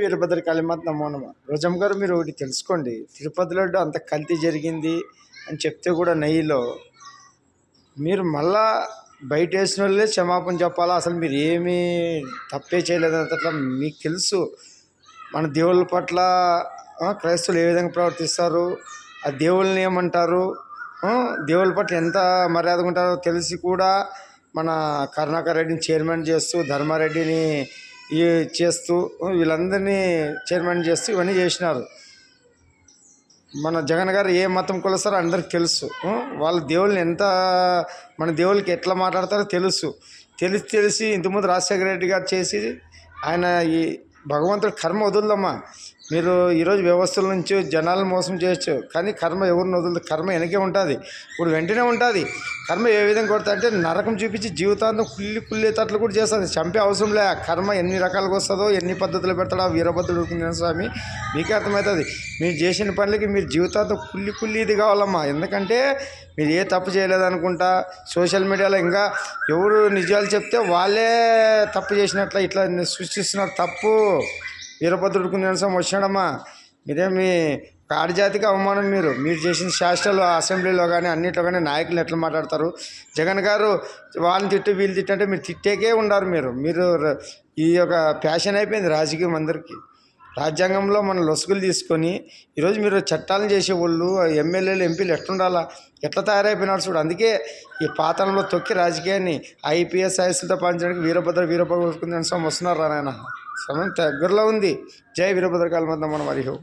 వీరభద్రకాళిమాత నమో నమః. రోజమ్మ గారు, మీరు ఒకటి తెలుసుకోండి. తిరుపతి లడ్డు అంత కల్తీ జరిగింది అని చెప్తే కూడా నెయ్యిలో మీరు మళ్ళా బయట వేసిన వాళ్ళే క్షమాపణ చెప్పాలా? అసలు మీరు ఏమీ తప్పే చేయలేదంతట్లా మీకు తెలుసు. మన దేవుళ్ళ పట్ల క్రైస్తవులు ఏ విధంగా ప్రవర్తిస్తారు, ఆ దేవుళ్ళని ఏమంటారు, దేవుళ్ళ పట్ల ఎంత మర్యాదగా ఉంటారో తెలిసి కూడా మన కరుణాకర్ రెడ్డిని చైర్మన్ చేస్తూ, ధర్మారెడ్డిని చేస్తూ, వీళ్ళందరినీ చైర్మన్ చేస్తూ ఇవన్నీ చేసినారు. మన జగన్ గారు ఏ మతం కొలుస్తారో అందరికి తెలుసు. వాళ్ళ దేవుళ్ళని ఎంత, మన దేవుళ్ళకి ఎట్లా మాట్లాడతారో తెలుసు. తెలిసి ఇంతకుముందు రాజశేఖర రెడ్డి గారు చేసి ఆయన ఈ భగవంతుడు కర్మ వదులుదమ్మా. మీరు ఈరోజు వ్యవస్థల నుంచి జనాలను మోసం చేయొచ్చు, కానీ కర్మ ఎవరిని వదులుదు. కర్మ వెనకే ఉంటుంది, ఇప్పుడు వెంటనే ఉంటుంది. కర్మ ఏ విధంగా కొడుతుంది అంటే నరకం చూపించి జీవితాంతం కుళ్ళేటట్లు కూడా చేస్తుంది. చంపే అవసరం లే. కర్మ ఎన్ని రకాలుగా వస్తుందో, ఎన్ని పద్ధతులు పెడతాడో వీరభద్రుడు స్వామి మీకే అర్థమవుతుంది. మీరు చేసిన పనులకి మీరు జీవితాంతం కుళ్ళి ఇది కావాలమ్మా. ఎందుకంటే మీరు ఏ తప్పు చేయలేదనుకుంటా సోషల్ మీడియాలో ఇంకా ఎవరు నిజాలు చెప్తే వాళ్ళే తప్పు చేసినట్ల ఇట్లా సృష్టిస్తున్నారు. తప్పు. వీరభద్రుడికి నిరసన వచ్చాడమ్మా. మీరేమి ఆడజాతికి అవమానం. మీరు చేసిన శాస్త్రాలు అసెంబ్లీలో కానీ అన్నింటిలో కానీ నాయకులు ఎట్లా మాట్లాడతారు? జగన్ గారు వాళ్ళని తిట్టు వీళ్ళు తిట్టంటే మీరు తిట్టేకే ఉండారు. మీరు ఈ యొక్క ప్యాషన్ అయిపోయింది రాజకీయం అందరికీ. రాజ్యాంగంలో మన లొసుగులు తీసుకొని ఈరోజు మీరు చట్టాలను చేసేవాళ్ళు, ఎమ్మెల్యేలు ఎంపీలు ఎట్లుండాలా, ఎట్లా తయారైపోయినారు చూడు. అందుకే ఈ పాతనంలో తొక్కి రాజకీయాన్ని ఐపీఎస్ ఐఎస్లతో పాలించడానికి వీరభద్ర స్వామి వస్తున్నారు. నాయన సమయం దగ్గరలో ఉంది. జై వీరభద్రకాళిమాత నమో నమః.